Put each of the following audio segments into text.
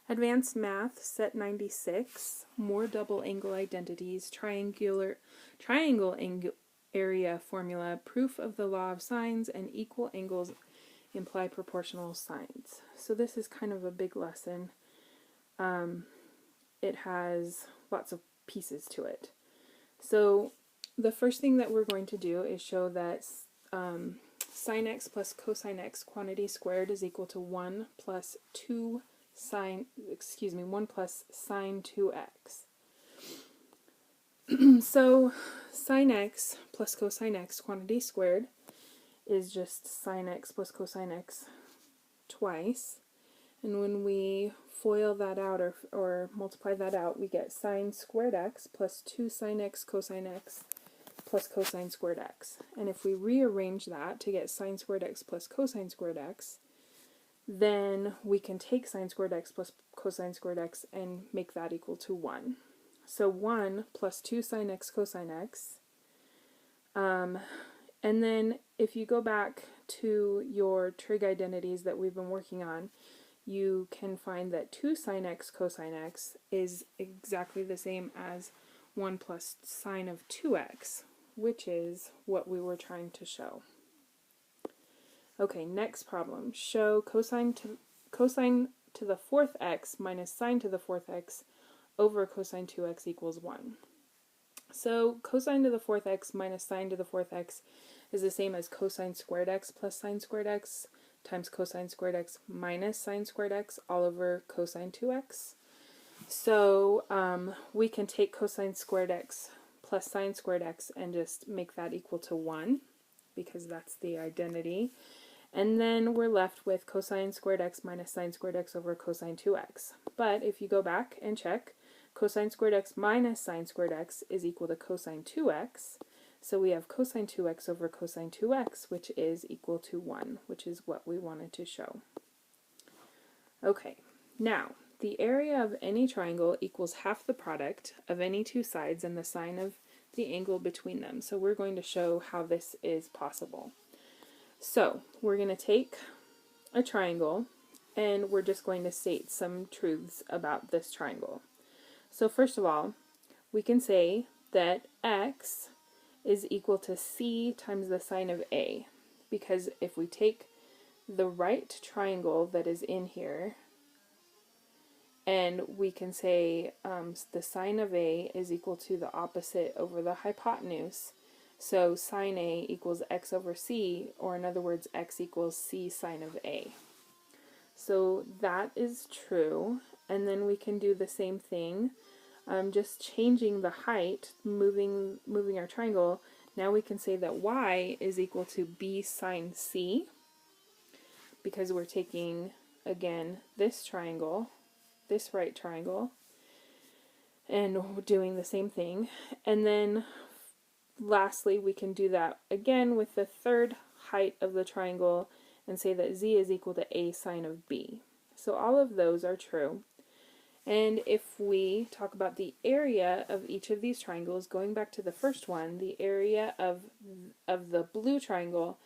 Advanced Math, Set 96, more double angle identities, triangle area formula, proof of the law of sines, and equal angles imply proportional sines. So this is kind of a big lesson. It has lots of pieces to it. So the first thing that we're going to do is show that sine x plus cosine x quantity squared is equal to 1 plus 2 sine 1 plus sine 2x. So sine x plus cosine x quantity squared is just sine x plus cosine x twice. And when we FOIL that out or multiply that out, we get sine squared x plus 2 sine x cosine x plus cosine squared x. And if we rearrange that to get sine squared x plus cosine squared x, then we can take sine squared x plus cosine squared x and make that equal to 1. So 1 plus 2 sine x cosine x. And then if you go back to your trig identities that we've been working on, you can find that 2 sine x cosine x is exactly the same as 1 plus sine of 2x, which is what we were trying to show. Okay, next problem. Show cosine to the fourth x minus sine to the fourth x over cosine 2x equals 1. So cosine to the fourth x minus sine to the fourth x is the same as cosine squared x plus sine squared x times cosine squared x minus sine squared x all over cosine 2x. So we can take cosine squared x plus sine squared x and just make that equal to 1 because that's the identity. And then we're left with cosine squared x minus sine squared x over cosine 2x. But if you go back and check, cosine squared x minus sine squared x is equal to cosine 2x. So we have cosine 2x over cosine 2x, which is equal to 1, which is what we wanted to show. Okay, now the area of any triangle equals half the product of any two sides and the sine of the angle between them. So we're going to show how this is possible. So we're going to take a triangle and we're just going to state some truths about this triangle. So first of all, we can say that x is equal to c times the sine of a, because if we take the right triangle that is in here and we can say the sine of a is equal to the opposite over the hypotenuse. So sine a equals x over c, or in other words, x equals c sine of a. So that is true. And then we can do the same thing, just changing the height, moving our triangle. Now we can say that y is equal to b sine c, because we're taking, again, this triangle, this right triangle, and doing the same thing. And then lastly, we can do that again with the third height of the triangle and say that z is equal to a sine of b. So all of those are true. And if we talk about the area of each of these triangles, going back to the first one, the area of the blue triangle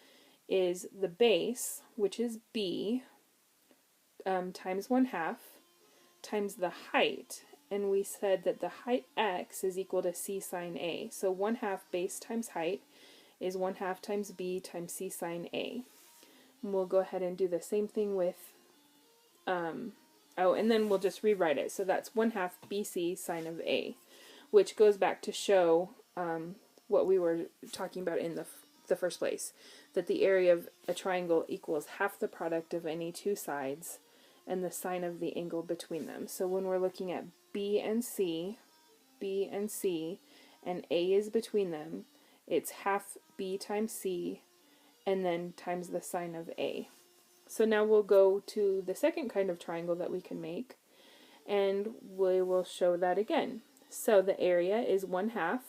is the base, which is b, times 1/2, times the height. And we said that the height x is equal to c sine a. So 1/2 base times height is 1/2 times b times c sine a. And we'll go ahead and do the same thing with, and then we'll just rewrite it. So that's 1/2 bc sine of a, which goes back to show what we were talking about in the first place, that the area of a triangle equals half the product of any two sides and the sine of the angle between them. So when we're looking at B and C, and A is between them, it's half B times C, and then times the sine of A. So now we'll go to the second kind of triangle that we can make, and we will show that again. So the area is 1/2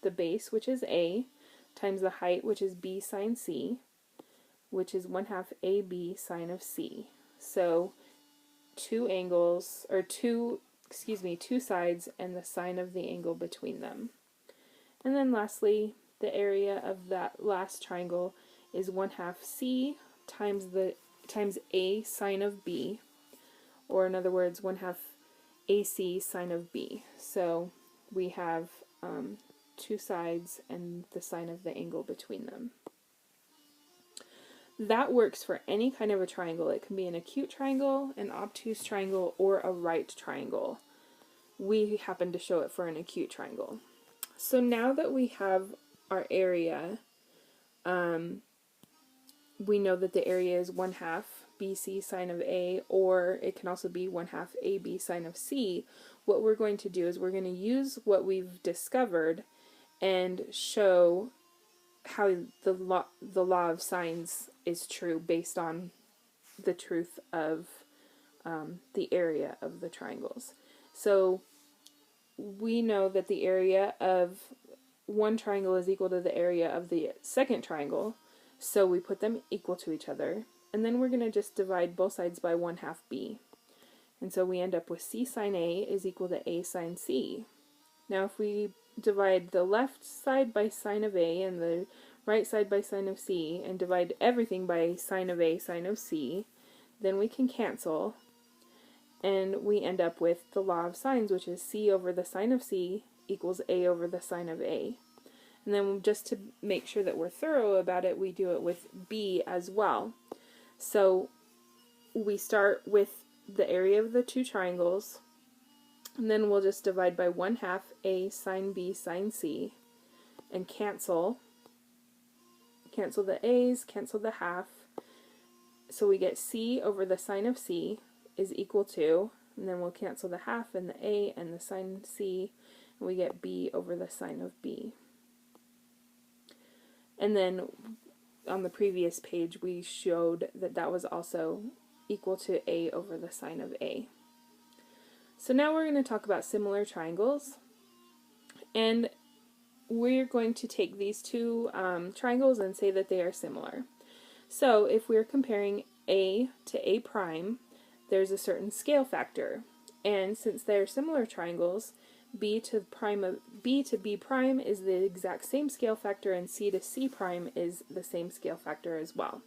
the base, which is A, times the height, which is B sine C, which is 1/2 AB sine of C. So two sides and the sine of the angle between them. And then lastly, the area of that last triangle is 1/2 C times A sine of B, or in other words, 1/2 AC sine of B. So we have two sides and the sine of the angle between them. That works for any kind of a triangle. It can be an acute triangle, an obtuse triangle, or a right triangle. We happen to show it for an acute triangle. So now that we have our area, we know that the area is 1/2 BC sine of A, or it can also be 1/2 AB sine of C. What we're going to do is we're going to use what we've discovered and show how the law of sines is true based on the truth of the area of the triangles. So we know that the area of one triangle is equal to the area of the second triangle, so we put them equal to each other, and then we're going to just divide both sides by 1/2 B. And so we end up with C sine A is equal to A sine C. Now if we divide the left side by sine of A and the right side by sine of C, and divide everything by sine of A sine of C, then we can cancel, and we end up with the law of sines, which is C over the sine of C equals A over the sine of A. And then just to make sure that we're thorough about it, we do it with B as well. So we start with the area of the two triangles, and then we'll just divide by 1/2 A sine B sine C, and cancel the A's, cancel the half, so we get C over the sine of C is equal to, and then we'll cancel the half and the A and the sine C, and we get B over the sine of B. And then on the previous page we showed that that was also equal to A over the sine of A. So now we're going to talk about similar triangles, and we're going to take these two triangles and say that they are similar. So if we're comparing A to A prime, there's a certain scale factor, and since they're similar triangles, B to B prime is the exact same scale factor, and C to C prime is the same scale factor as well.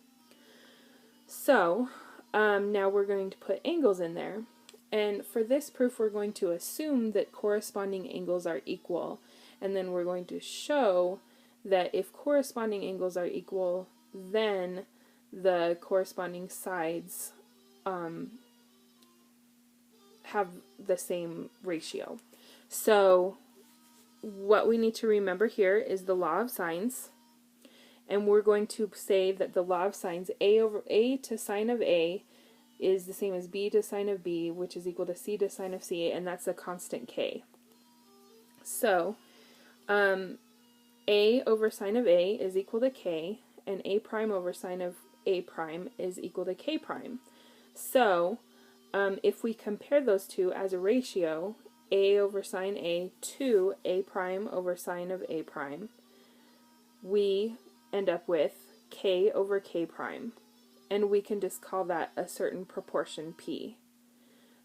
So now we're going to put angles in there, and for this proof we're going to assume that corresponding angles are equal, and then we're going to show that if corresponding angles are equal, then the corresponding sides have the same ratio. So what we need to remember here is the law of sines, and we're going to say that the law of sines, A to sine of A is the same as B to sine of B, which is equal to C to sine of C, and that's a constant K. So A over sine of A is equal to K, and A prime over sine of A prime is equal to K prime. So if we compare those two as a ratio, A over sine A to A prime over sine of A prime, we end up with K over K prime, and we can just call that a certain proportion P.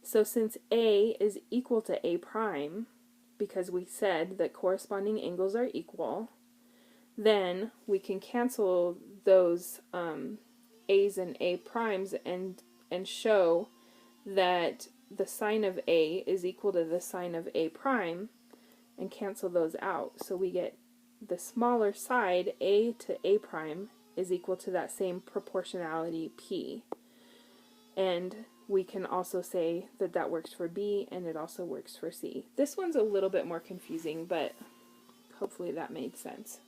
So since A is equal to A prime, because we said that corresponding angles are equal, then we can cancel those A's and A primes and show that the sine of A is equal to the sine of A prime, and cancel those out. So we get the smaller side, A to A prime, is equal to that same proportionality P. And we can also say that that works for B, and it also works for C. This one's a little bit more confusing, but hopefully that made sense.